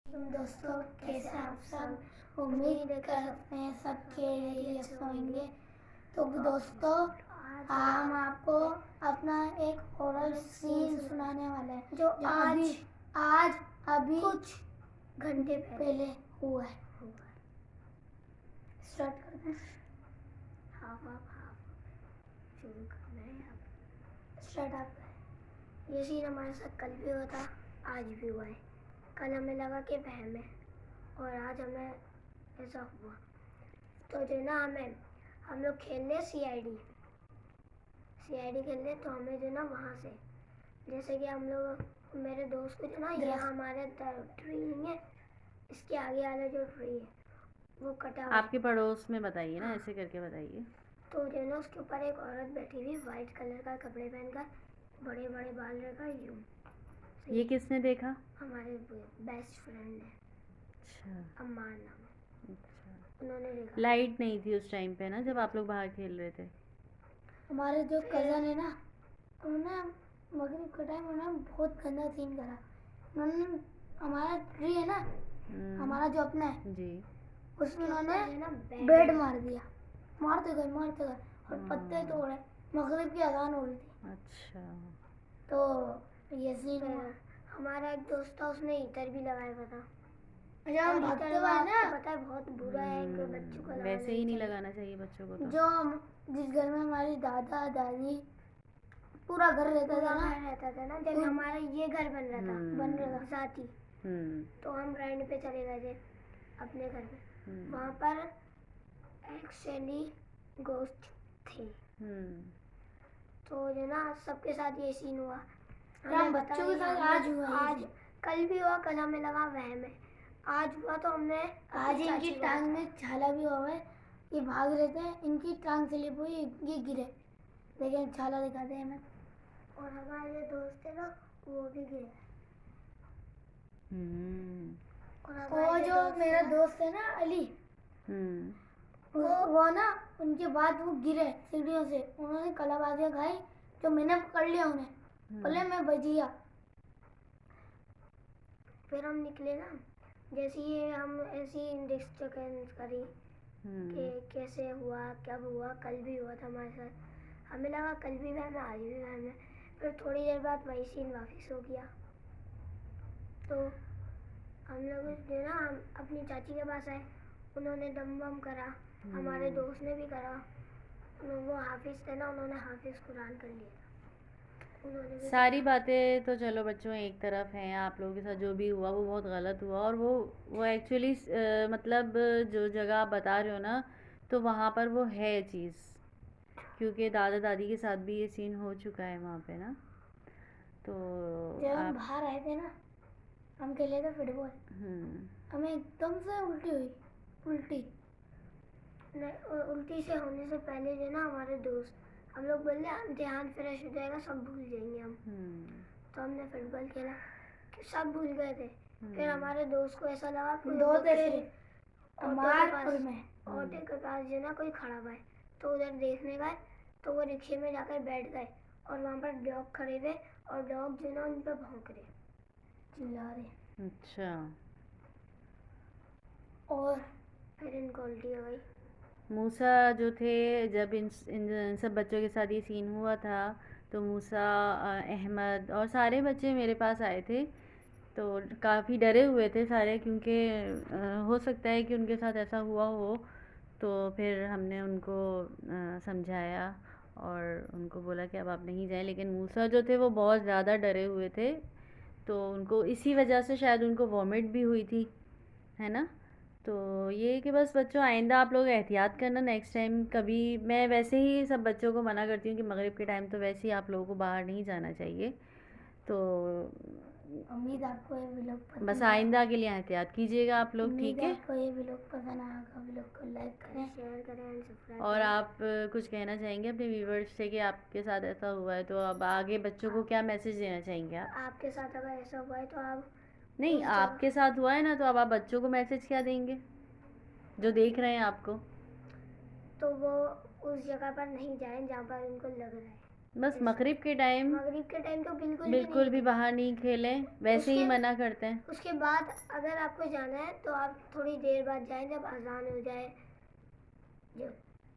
दोस्तों, कैसे हैं आप सब। उम्मीद करते हैं सब खैरियत से होंगे। तो दोस्तों, हम आपको अपना एक हॉरर सीन सुनाने वाले हैं जो आज अभी कुछ घंटे पहले हुआ है। स्टार्ट करते हैं। हाँ शुरू करना है आप। स्टार्ट आप करें। ये सीन हमारे साथ कल भी हुआ था, आज भी हुआ है। कल हमें लगा कि वहम है और आज हमें ऐसा हुआ। तो जो ना हम लोग खेलने सीआईडी खेलने। तो हमें जो ना वहाँ से जैसे कि हम लोग मेरे दोस्त को जो ना ये हमारे ट्री नहीं है, इसके आगे वाला जो ट्री है वो कटा हुआ। आपके पड़ोस में बताइए ना, ऐसे करके बताइए। तो जो ना उसके ऊपर एक औरत बैठी हुई, वाइट कलर का कपड़े पहनकर, बड़े बड़े बाल रखा यूं। ये किसने देखा? हमारे बेस्ट फ्रेंड है। अच्छा, अम्मान नाम है। अच्छा। उन्होंने देखा। लाइट नहीं थी उस टाइम पे ना, जब आप लोग बाहर खेल रहे थे। हमारे जो कज़न है ना, उन्होंने मगरिब के टाइम उन्होंने बहुत गंदा सीन करा। उन्होंने हमारा ट्री है ना, हमारा जो अपना है जी, उसमें उन्होंने बेड मार दिया। मारते गए और पत्ते तोड़े। मगरिब की अजान हो रही थी। अच्छा। तो ये सीन हुआ। हमारा एक दोस्त था, उसने हीटर भी लगाया हुआ था। हम भागते हुए ना, पता है बहुत बुरा है कि बच्चों को वैसे ही नहीं लगाना चाहिए बच्चों को। तो जो जिस घर में हमारी दादा दादी पूरा घर रहता था ना, जब हमारा ये घर बन रहा था साथ ही। तो हम रेंट पे चले गए थे अपने घर में। वहाँ पर एक्चुअली गोश्त थे। तो जो ना सबके साथ ये सीन हुआ। हम बच्चों के साथ आज कल भी हुआ। कल हमें लगा वहम है, आज हुआ। तो हमने आज इनकी टांग में छाला भी हुआ है। ये भाग रहे थे, इनकी टांग स्लिप हुई, ये गिरे, लेकिन छाला दिखाते हैं हमें। और हमारे दोस्त है ना, वो भी गिरे। और जो मेरा दोस्त है ना अली, वो ना उनके बाद वो गिरे सीढ़ियों से। उन्होंने कलाबाजियाँ खाई, जो मैंने पकड़ लिया उन्हें। पहले मैं बजिया, फिर हम निकले ना। जैसे ये हम ऐसी डिस्कशन करी कि कैसे हुआ, कब हुआ। कल भी हुआ था हमारे साथ। हमें लगा कल भी वहम है, आज भी वहम है। फिर थोड़ी देर बाद वही सीन वापस हो गया। तो हम लोग जो ना हम अपनी चाची के पास आए, उन्होंने दम वम करा। हमारे दोस्त ने भी करा। वो हाफिज थे ना, उन्होंने हाफिज कुरान कर लिया था। सारी बातें तो चलो बच्चों एक तरफ हैं। आप लोगों के साथ जो भी हुआ वो बहुत गलत हुआ। और वो एक्चुअली मतलब जो जगह आप बता रहे हो ना, तो वहाँ पर वो है चीज़, क्योंकि दादा दादी के साथ भी ये सीन हो चुका है वहाँ पे ना। तो जब हम बाहर आए थे ना, हम खेले थे फुटबॉल। हमें एकदम से उल्टी हुई। उल्टी से होने से पहले जो ना हमारे दोस्त, हम लोग बोले ध्यान फ्रेश हो जाएगा, सब भूल जाएंगे हम। तो हमने फुटबॉल खेला, सब भूल गए थे। फिर हमारे दोस्त को ऐसा लगा कि ऑटो के पास जो ना कोई खड़ा हुआ है। तो उधर देखने गए, तो वो रिक्शे में जाकर बैठ गए। और वहाँ पर डॉग खड़े हुए, और डॉग जो ना उन पर भौंक रहे, चिल्ला रहे। अच्छा। और फिर इनको उल्टी हो गई। मूसा जो थे, जब इन सब बच्चों के साथ ये सीन हुआ था, तो मूसा, अहमद और सारे बच्चे मेरे पास आए थे। तो काफ़ी डरे हुए थे सारे, क्योंकि हो सकता है कि उनके साथ ऐसा हुआ हो। तो फिर हमने उनको समझाया और उनको बोला कि अब आप नहीं जाएं। लेकिन मूसा जो थे वो बहुत ज़्यादा डरे हुए थे, तो उनको इसी वजह से शायद उनको वॉमिट भी हुई थी, है ना। तो ये कि बस बच्चों, आइंदा आप लोग एहतियात करना नेक्स्ट टाइम कभी। मैं वैसे ही सब बच्चों को मना करती हूँ कि मगरिब के टाइम तो वैसे ही आप लोगों को बाहर नहीं जाना चाहिए। तो उम्मीद आपको ये व्लॉग पसंद बस आइंदा के लिए एहतियात कीजिएगा आप लोग, ठीक है। आपको ये व्लॉग पसंद आया होगा, व्लॉग को लाइक करें, शेयर करें एंड सब्सक्राइब और आप कुछ कहना चाहेंगे अपने व्यूवर्स से कि आपके साथ ऐसा हुआ है, तो अब आगे बच्चों को क्या मैसेज देना चाहेंगे आप? आपके साथ अगर ऐसा हुआ है तो आप नहीं, आपके साथ हुआ है ना, तो अब आप बच्चों को मैसेज क्या देंगे जो देख रहे हैं आपको? तो वो उस जगह पर नहीं जाएं जहाँ पर उनको लग रहा है। बस मगरिब के टाइम तो बिल्कुल भी बाहर नहीं खेलें, वैसे ही मना करते हैं। उसके बाद अगर आपको जाना है तो आप थोड़ी देर बाद जाएं, जब अजान हो जाए।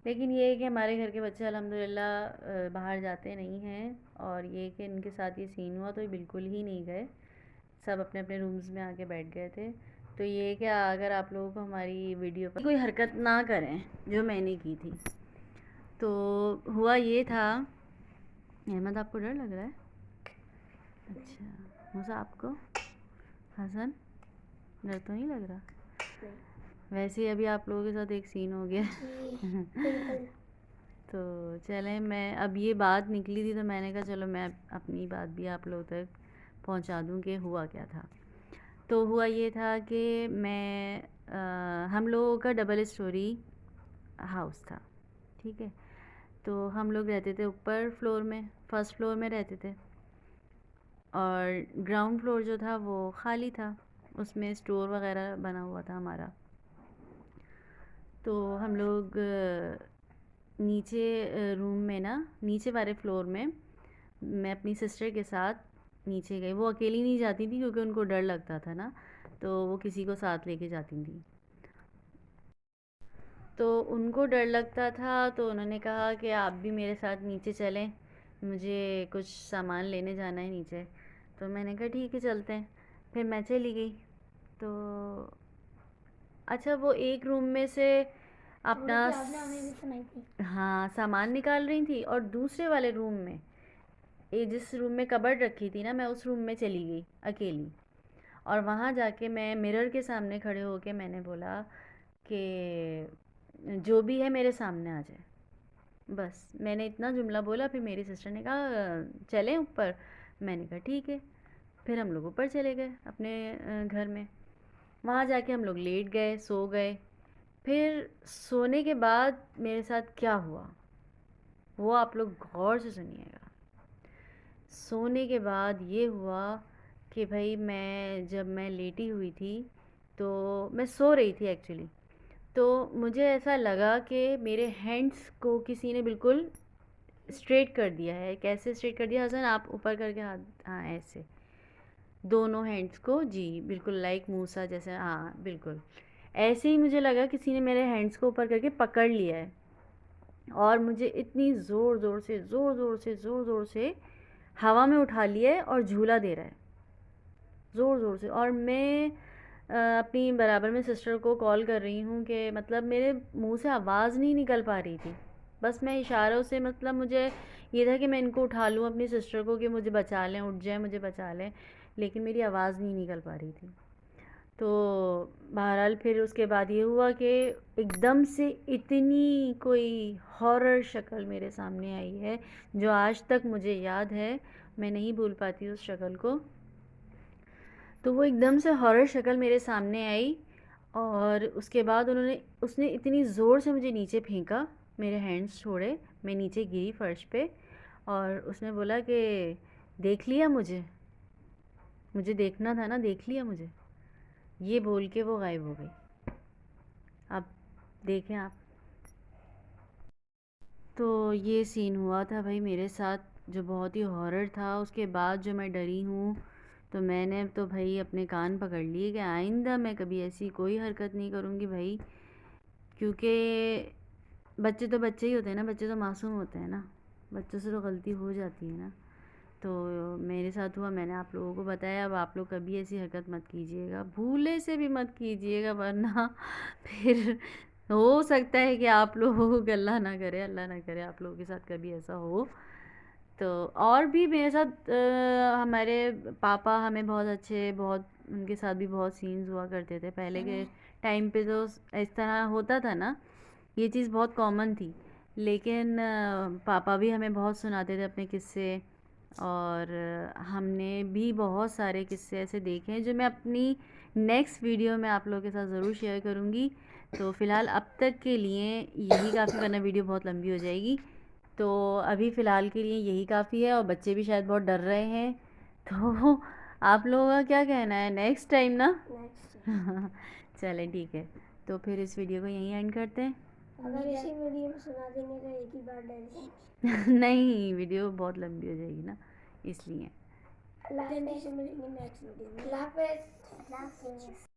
लेकिन ये है कि हमारे घर के बच्चे अल्हम्दुलिल्लाह बाहर जाते नहीं हैं, और ये कि इनके साथ ये सीन हुआ तो ये बिल्कुल ही नहीं गए, सब अपने अपने रूम्स में आके बैठ गए थे। तो ये कि अगर आप लोगों को हमारी वीडियो पर कोई हरकत ना करें जो मैंने की थी। तो हुआ ये था, अहमद आपको डर लग रहा है? अच्छा, मूसा आपको? हसन, डर तो नहीं लग रहा? वैसे ही अभी आप लोगों के साथ एक सीन हो गया। तो चलें, मैं अब ये बात निकली थी तो मैंने कहा चलो मैं अपनी बात भी आप लोगों तक पहुंचा दूं कि हुआ क्या था। तो हुआ ये था कि हम लोगों का डबल स्टोरी हाउस था, ठीक है। तो हम लोग रहते थे ऊपर फ्लोर में, फर्स्ट फ्लोर में रहते थे, और ग्राउंड फ्लोर जो था वो खाली था, उसमें स्टोर वगैरह बना हुआ था हमारा। तो हम लोग नीचे रूम में ना, नीचे वाले फ्लोर में मैं अपनी सिस्टर के साथ नीचे गई। वो अकेली नहीं जाती थी क्योंकि उनको डर लगता था ना, तो वो किसी को साथ लेके जाती थी। तो उनको डर लगता था तो उन्होंने कहा कि आप भी मेरे साथ नीचे चलें, मुझे कुछ सामान लेने जाना है नीचे। तो मैंने कहा ठीक है चलते हैं। फिर मैं चली गई। तो अच्छा, वो एक रूम में से अपना हाँ सामान निकाल रही थी, और दूसरे वाले रूम में, ये जिस रूम में कबर्ड रखी थी ना, मैं उस रूम में चली गई अकेली। और वहाँ जाके मैं मिरर के सामने खड़े होके मैंने बोला कि जो भी है मेरे सामने आ जाए। बस मैंने इतना जुमला बोला। फिर मेरी सिस्टर ने कहा चलें ऊपर। मैंने कहा ठीक है। फिर हम लोग ऊपर चले गए अपने घर में। वहाँ जाके हम लोग लेट गए, सो गए। फिर सोने के बाद मेरे साथ क्या हुआ वो आप लोग गौर से सुनिएगा। सोने के बाद ये हुआ कि भाई जब मैं लेटी हुई थी, तो मैं सो रही थी एक्चुअली। तो मुझे ऐसा लगा कि मेरे हैंड्स को किसी ने बिल्कुल स्ट्रेट कर दिया है। कैसे स्ट्रेट कर दिया हसन? आप ऊपर करके हाथ, हाँ ऐसे दोनों हैंड्स को, जी बिल्कुल लाइक मूसा जैसे, हाँ बिल्कुल ऐसे ही मुझे लगा किसी ने मेरे हैंड्स को ऊपर करके पकड़ लिया है, और मुझे इतनी ज़ोर ज़ोर से हवा में उठा लिया है और झूला दे रहा है ज़ोर ज़ोर से। और मैं अपनी बराबर में सिस्टर को कॉल कर रही हूँ कि मतलब मेरे मुंह से आवाज़ नहीं निकल पा रही थी। बस मैं इशारों से, मतलब मुझे ये था कि मैं इनको उठा लूँ अपनी सिस्टर को कि मुझे बचा लें, उठ जाए, मुझे बचा लें, लेकिन मेरी आवाज़ नहीं निकल पा रही थी। तो बहरहाल फिर उसके बाद ये हुआ कि एकदम से इतनी कोई हॉरर शक्ल मेरे सामने आई है जो आज तक मुझे याद है, मैं नहीं भूल पाती उस शक्ल को। तो वो एकदम से हॉरर शक्ल मेरे सामने आई, और उसके बाद उसने इतनी ज़ोर से मुझे नीचे फेंका, मेरे हैंड्स छोड़े, मैं नीचे गिरी फर्श पे, और उसने बोला कि देख लिया मुझे देखना था ना, देख लिया मुझे, ये बोल के वो गायब हो गई। अब देखें आप। तो ये सीन हुआ था भाई मेरे साथ, जो बहुत ही हॉरर था। उसके बाद जो मैं डरी हूँ, तो मैंने तो भाई अपने कान पकड़ लिए कि आइंदा मैं कभी ऐसी कोई हरकत नहीं करूँगी भाई, क्योंकि बच्चे तो बच्चे ही होते हैं ना, बच्चे तो मासूम होते हैं ना, बच्चों से तो गलती हो जाती है ना। तो मेरे साथ हुआ, मैंने आप लोगों को बताया। अब आप लोग कभी ऐसी हरकत मत कीजिएगा, भूले से भी मत कीजिएगा, वरना फिर हो सकता है कि आप लोगों को, अल्लाह ना करे आप लोगों के साथ कभी ऐसा हो। तो और भी मेरे साथ हमारे पापा हमें बहुत अच्छे, बहुत उनके साथ भी बहुत सीन्स हुआ करते थे पहले के टाइम पे। तो इस तरह होता था ना, ये चीज़ बहुत कॉमन थी। लेकिन पापा भी हमें बहुत सुनाते थे अपने किस्से, और हमने भी बहुत सारे किस्से ऐसे देखे हैं जो मैं अपनी नेक्स्ट वीडियो में आप लोगों के साथ ज़रूर शेयर करूँगी। तो फ़िलहाल अब तक के लिए यही काफ़ी, वरना वीडियो बहुत लंबी हो जाएगी। तो अभी फ़िलहाल के लिए यही काफ़ी है, और बच्चे भी शायद बहुत डर रहे हैं। तो आप लोगों का क्या कहना है, नेक्स्ट टाइम ना? चलें ठीक है, तो फिर इस वीडियो को यहीं एंड करते हैं। अगर इसी वीडियो में सुना देंगे तो एक ही बार डर जाएंगे। नहीं, वीडियो बहुत लंबी हो जाएगी ना, इसलिए। अल्लाह हाफ़िज़, मिलेंगे नेक्स्ट वीडियो में। अल्लाह हाफ़िज़।